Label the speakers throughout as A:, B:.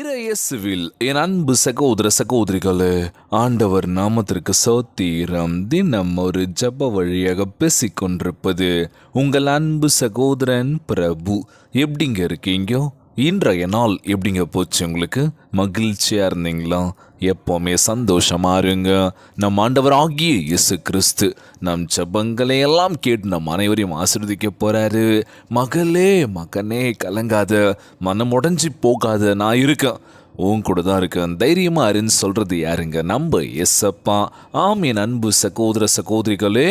A: இறையேசுவில் என் அன்பு சகோதர சகோதரிகளே, ஆண்டவர் நாமத்திற்கு சோத்திரம். தினம் ஒரு ஜப வழியாக பேசிக்கொண்டிருப்பது உங்கள் அன்பு சகோதரன் பிரபு. எப்படிங்க இருக்கீங்க? இன்றைய நாள் எப்படிங்க போச்சு? உங்களுக்கு மகிழ்ச்சியாக இருந்தீங்களா? எப்போவுமே சந்தோஷமா இருங்க. நம் ஆண்டவர் ஆகிய இயேசு கிறிஸ்து நம் ஜபங்களை எல்லாம் கேட்டு நம் அனைவரையும் ஆசீர்வதிக்க போறாரு. மகளே, மகனே, கலங்காத, மனம் உடைஞ்சி போகாத, நான் இருக்கேன், உன் கூட தான் இருக்கேன், தைரியமா இருன்னு சொல்றது யாருங்க? நம்ம எஸ்ஸப்பா. ஆம், என் அன்பு சகோதர சகோதரிகளே,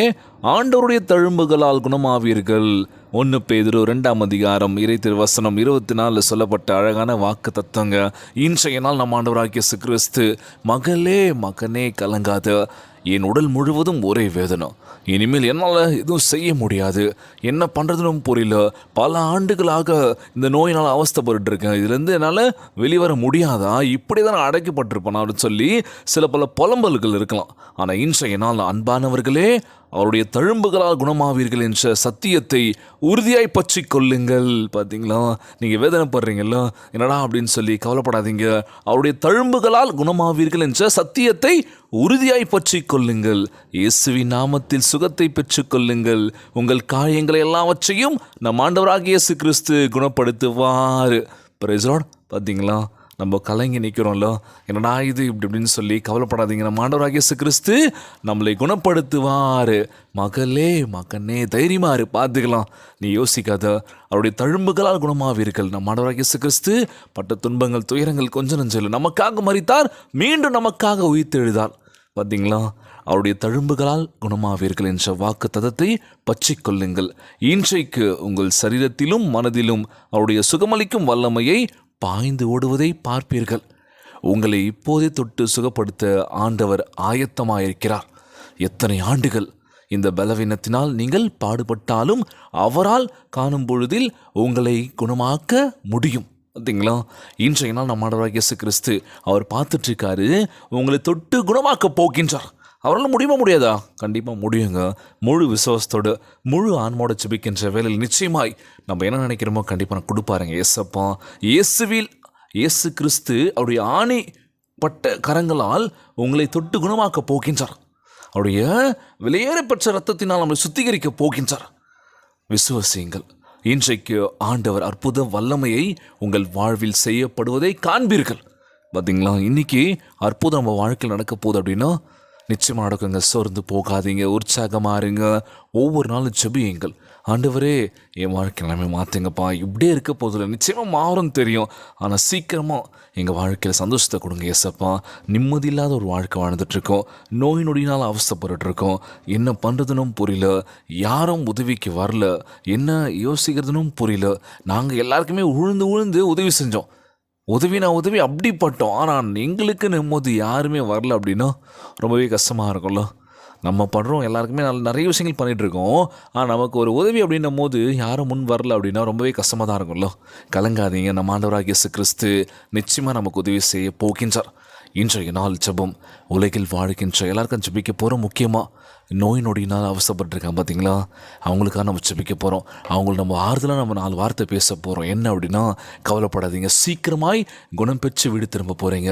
A: ஆண்டவருடைய தழும்புகளால் குணமாவீர்கள். 1 பேதுரு 2ஆம் அதிகாரம் இறை திருவசனம் 24 சொல்லப்பட்ட அழகான வாக்கு தத்துவங்க. இன்றைய நாள் நம் ஆண்டவராகிய இயேசு கிறிஸ்து, மகளே, மகனே, கலங்காத, என் உடல் முழுவதும் ஒரே வேதனை, இனிமேல் என்னால் எதுவும் செய்ய முடியாது, என்ன பண்ணுறதுன்னு புரியல, பல ஆண்டுகளாக இந்த நோயினால் அவஸ்தைப்பட்டு இருக்கேன், இதுலேருந்து என்னால் வெளிவர முடியாதா, இப்படி தான் நான் அடைக்கப்பட்டிருப்பேன் அப்படின்னு சொல்லி பல புலம்பல்கள் இருக்கலாம். ஆனால் இன்றைய நாள் அன்பானவர்களே, அவருடைய தழும்புகளால் குணமாவீர்கள் என்ற சத்தியத்தை உறுதியாய் பற்றி கொள்ளுங்கள். பார்த்தீங்களா, நீங்கள் வேதனைப்படுறீங்களா, என்னடா அப்படின்னு சொல்லி கவலைப்படாதீங்க. அவருடைய தழும்புகளால் குணமாவீர்கள் என்ற சத்தியத்தை உறுதியாய் பற்றி கொள்ளுங்கள். இயேசுவின் நாமத்தில் சுகத்தை பெற்று கொள்ளுங்கள். உங்கள் காயங்களை எல்லாவற்றையும் நம் ஆண்டவராகிய இயேசு கிறிஸ்து குணப்படுத்துவார். Price Lord. பார்த்தீங்களா, நம்ம கலங்கி நிற்கிறோம்ல, என்னடா இது இப்படி இப்படின்னு சொல்லி கவலைப்படாதீங்க. நம்ம ஆண்டவராகிய இயேசு கிறிஸ்து நம்மளை குணப்படுத்துவார். மகளே, மகனே, தைரியமா இரு, பார்த்துக்கலாம், நீ யோசிக்காத, அவருடைய தழும்புகளால் குணமாவீர்கள். நம்ம ஆண்டவராகிய இயேசு கிறிஸ்து பட்ட துன்பங்கள் துயரங்கள் கொஞ்சம் நெஞ்சில் நமக்காக மரித்தார், மீண்டும் நமக்காக உயிர்த்தெழுதார். பார்த்தீங்களா, அவருடைய தழும்புகளால் குணமாவீர்கள் என்ற வாக்கு தத்தத்தை பற்றி கொள்ளுங்கள். இன்றைக்கு உங்கள் சரீரத்திலும் மனதிலும் அவருடைய சுகமளிக்கும் வல்லமையை பாய்ந்து ஓடுவதை பார்ப்பீர்கள். உங்களை இப்போதே தொட்டு சுகப்படுத்த ஆண்டவர் ஆயத்தமாயிருக்கிறார். எத்தனை ஆண்டுகள் இந்த பலவீனத்தினால் நீங்கள் பாடுபட்டாலும் அவரால் காணும் பொழுதில் உங்களை குணமாக்க முடியும். பார்த்தீங்களா, இன்றைய நாள் நம்ம ஆண்டவராகிய இயேசு கிறிஸ்து அவர் பார்த்துட்ருக்காரு, உங்களை தொட்டு குணமாக்க போகின்றார். அவரால் முடியுமா முடியாதா? கண்டிப்பாக முடியுங்க. முழு விசுவாசத்தோடு முழு ஆன்மோட ஜெபிக்கின்ற வேலையில் நிச்சயமாய் நம்ம என்ன நினைக்கிறோமோ கண்டிப்பாக நான் கொடுப்பாருங்க. இயேசப்பா, இயேசுவில் இயேசு கிறிஸ்து அவருடைய ஆணிப்பட்ட கரங்களால் உங்களை தொட்டு குணமாக்க போகின்றார். அவருடைய விலையேறப்பெற்ற இரத்தத்தினால் நம்மளை சுத்திகரிக்க போகின்றார். விசுவாசியுங்கள். இன்றைக்கு ஆண்டவர் அற்புத வல்லமையை உங்கள் வாழ்வில் செய்யப்படுவதை காண்பீர்கள். பார்த்தீங்களா, இன்னைக்கு அற்புதம் நம்ம வாழ்க்கையில் நடக்க போகுது அப்படின்னா நிச்சயமாக நடக்குங்க. சோர்ந்து போகாதீங்க, உற்சாகமாக இருங்க. ஒவ்வொரு நாளும் ஜெபியுங்கள். ஆண்டவரே, என் வாழ்க்கை எல்லாமே மாற்றுங்கப்பா, இப்படியே இருக்க போதில்லை, நிச்சயமாக மாறும் தெரியும், ஆனால் சீக்கிரமாக எங்கள் வாழ்க்கையில் சந்தோஷத்தை கொடுங்க ஏசப்பா. நிம்மதி இல்லாத ஒரு வாழ்க்கை வாழ்ந்துட்டுருக்கோம், நோய் நொடினால் அவஸ்தைப்பட்டுருக்கோம், என்ன பண்ணுறதுனும் புரியல, யாரும் உதவிக்கு வரல, என்ன யோசிக்கிறதுனும் புரியல. நாங்கள் எல்லாருக்குமே உழுந்து உதவி செஞ்சோம், உதவி அப்படிப்பட்டோம், ஆனால் எங்களுக்கு நிம்மதி யாருமே வரல அப்படின்னா ரொம்பவே கஷ்டமாக இருக்கும்ல. நம்ம பண்ணுறோம், எல்லாருக்குமே நிறைய விஷயங்கள் பண்ணிகிட்ருக்கோம், ஆனால் நமக்கு ஒரு உதவி அப்படின்னும் போது யாரும் முன் வரல அப்படின்னா ரொம்பவே கஷ்டமாக தான் இருக்கும்ல. கலங்காதீங்க, நம்ம ஆண்டவராகிய இயேசு கிறிஸ்து நிச்சயமாக நமக்கு உதவி செய்ய போகின்றார். இன்றைய நாள் ஜெபம். உலகில் வாழ்கின்ற எல்லாருக்கும் ஜெபிக்க போகிறோம். முக்கியமாக நோய் நொடினால் அவசரப்பட்டுருக்காங்க பார்த்தீங்களா, அவங்களுக்காக நம்ம ஜெபிக்க போகிறோம். அவங்களுக்கு நம்ம ஆறுதலாக நம்ம 4 வார்த்தை பேச போகிறோம். என்ன அப்படின்னா, கவலைப்படாதீங்க, சீக்கிரமாய் குணம் பெற்று வீடு திரும்ப போகிறீங்க,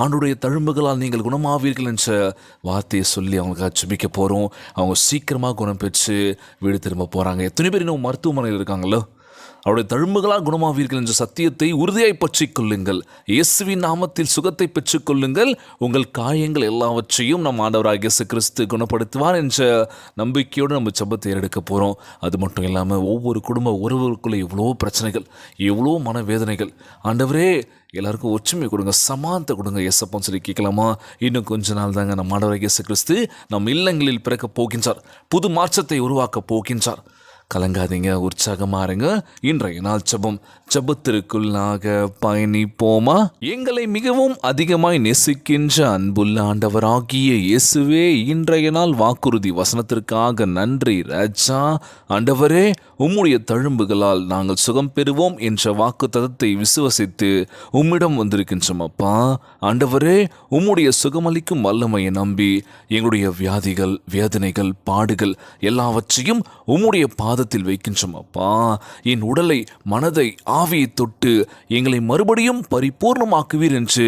A: ஆண்டுடைய தழும்புகளால் நீங்கள் குணமாவீர்கள் என்ற வார்த்தையை சொல்லி அவங்களுக்காக ஜெபிக்க போகிறோம். அவங்க சீக்கிரமாக குணம் பெற்று வீடு திரும்ப போகிறாங்க. எத்தனை பேர் இன்னும் மருத்துவமனையில் இருக்காங்களோ, அவருடைய தழும்புகளால் குணமாவீர்கள் என்ற சத்தியத்தை உறுதியாய் பற்றி கொள்ளுங்கள். இயேசுவின் நாமத்தில் சுகத்தை பெற்றுக் கொள்ளுங்கள். உங்கள் காயங்கள் எல்லாவற்றையும் நம் ஆண்டவராகிய இயேசு கிறிஸ்து குணப்படுத்துவார் என்ற நம்பிக்கையோடு நம்ம ஜெபத்தை எடுக்க போகிறோம். அது மட்டும் இல்லாமல் ஒவ்வொரு குடும்ப உறவுகளுக்குள்ளே எவ்வளோ பிரச்சனைகள், எவ்வளோ மனவேதனைகள். ஆண்டவரே, எல்லாருக்கும் ஒற்றுமை கொடுங்க, சமானத்தை கொடுங்க ஏசப்பான்னு சொல்லி கேட்கலாமா? இன்னும் கொஞ்ச நாள் தாங்க நம்ம ஆண்டவராகிய இயேசு கிறிஸ்து நம் இல்லங்களில் பிறக்க போகின்றார், புது மாற்றத்தை உருவாக்க போகின்றார். கலங்காதீங்க, உற்சாகமாக இருங்க. இன்றைய நாள் ஜெபம். ஜெபத்திற்குள்ளாக பயணிப்போமா? எங்களை மிகவும் அதிகமாய் நேசிக்கின்ற அன்புள்ள ஆண்டவராகிய இயேசுவே, இன்றைய நாள் வாக்குறுதி வசனத்திற்காக நன்றி ராஜா. ஆண்டவரே, உம்முடைய தழும்புகளால் நாங்கள் சுகம் பெறுவோம் என்ற வாக்கு தத்தத்தை விசுவசித்து உம்மிடம் வந்திருக்கின்றோம் அப்பா. ஆண்டவரே, உம்முடைய சுகமளிக்கும் வல்லமையை நம்பி எங்களுடைய வியாதிகள், வேதனைகள், பாடுகள் எல்லாவற்றையும் உம்முடைய பாதத்தில் வைக்கின்றோம் அப்பா. என் உடலை, மனதை, ஆவியை தொட்டு எங்களை மறுபடியும் பரிபூர்ணமாக்குவீர் என்று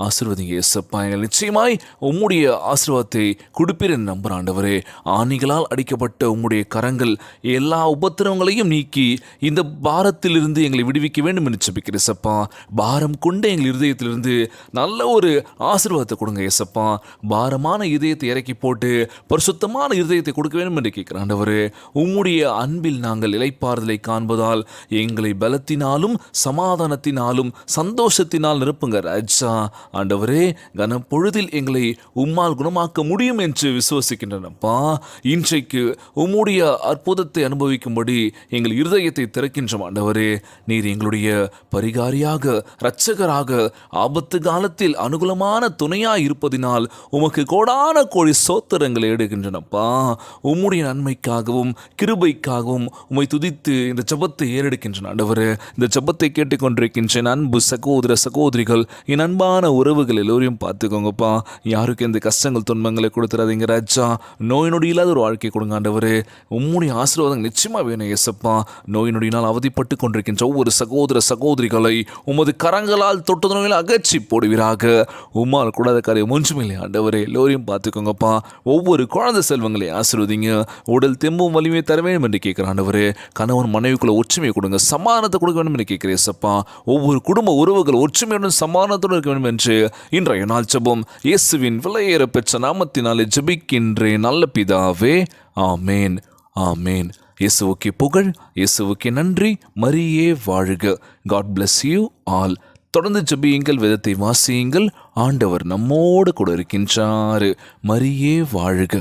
A: ஆசீர்வதிங்க இயேசப்பா. எங்கள் நிச்சயமாய் உம்முடைய ஆசீர்வாதத்தை கொடுப்பீர் என்று நம்புகிற ஆண்டவரே. ஆணிகளால் அடிக்கப்பட்ட உம்முடைய கரங்கள் எல்லா உபத்திரவங்களையும் நீக்கி இந்த பாரத்திலிருந்து எங்களை விடுவிக்க வேண்டும் என்று ஜெபிக்கிறேன் இயேசப்பா. பாரம் கொண்ட எங்கள் இருதயத்திலிருந்து நல்ல ஒரு ஆசீர்வாதத்தை கொடுங்க இயேசப்பா. பாரமான இதயத்தை இறக்கி போட்டு பரிசுத்தமான இருதயத்தை கொடுக்க வேண்டும் என்று கேட்கிறேன் ஆண்டவரே. உம்முடைய அன்பில் நாங்கள் இளைப்பாறுதலை காண்பதால் எங்களை பலத்தினாலும் சமாதானத்தினாலும் சந்தோஷத்தினால் நிரப்புங்க ராஜா. ஆண்டவரே, கனப்பொழுதில் எங்களை உம்மால் குணமாக்க முடியும் என்று விசுவசிக்கின்றனப்பா. இன்றைக்கு உம்முடைய அற்புதத்தை அனுபவிக்கும்படி எங்கள் இருதயத்தை திறக்கின்றோம் ஆண்டவரே. நீர் எங்களுடைய பரிகாரியாக, இரட்சகராக, ஆபத்து காலத்தில் அனுகூலமான துணையாய் இருப்பதினால் உமக்கு கோடான கோடி சோத்திரங்களை எடுக்கின்றனப்பா. உம்முடைய நன்மைக்காகவும் கிருபைக்காகவும் உம்மை துதித்து இந்த ஜெபத்தை ஏறெடுக்கின்றன ஆண்டவரே. இந்த ஜெபத்தை கேட்டுக்கொண்டிருக்கின்ற அன்பு சகோதர சகோதரிகள், என் அன்பான உறவுகள் எல்லோரையும் பார்த்துக்கோங்கப்பா. யாருக்கு எந்த கஷ்டங்கள் துன்பங்களை கொடுத்துறாதீங்க ராஜா. நோய் நொடி இல்லாத ஒரு வாழ்க்கை கொடுங்க ஆண்டவரே. உம்முடைய ஆசீர்வாதம் நிச்சயமாக வேணும் இயேசப்பா. நோய் நொடியினால் அவதிப்பட்டு கொண்டிருக்கின்ற ஒவ்வொரு சகோதர சகோதரிகளை உமது கரங்களால் தொட்டது நோயில் அகற்றி போடுவீராக. உம்மால் கூடாத காரியம் ஒன்றுமில்லை ஆண்டவரே. எல்லோரையும் பார்த்துக்கோங்கப்பா. ஒவ்வொரு குழந்தை செல்வங்களை ஆசீர்வதிங்க. உடல் தெம்பும் வலிமையை தர வேண்டும் என்று கேட்கிற ஆண்டவரே. கணவன் மனைவிக்குள்ள ஒற்றுமையை கொடுங்க, சமாதானத்தை கொடுக்க வேண்டும் என்று கேட்கிறேன் இயேசப்பா. ஒவ்வொரு குடும்ப உறவுகள் ஒற்றுமையுடன் சமாதானத்துடன் இருக்க வேண்டும் என்று இன்றைய நாள் ஜெபம் இயேசுவின் விலையேற பெற்ற நாமத்தினாலே ஜெபிக்கின்றேன் நல்ல பிதாவே. ஆமேன், ஆமேன். இயேசுவுக்கே புகழ், இயேசுவுக்கே நன்றி. மரியே வாழ்க. God bless you all. தொடர்ந்து ஜெபியுங்கள், வேதத்தை வாசியுங்கள். ஆண்டவர் நம்மோடு கூட இருக்கின்றார். மரியே வாழ்க.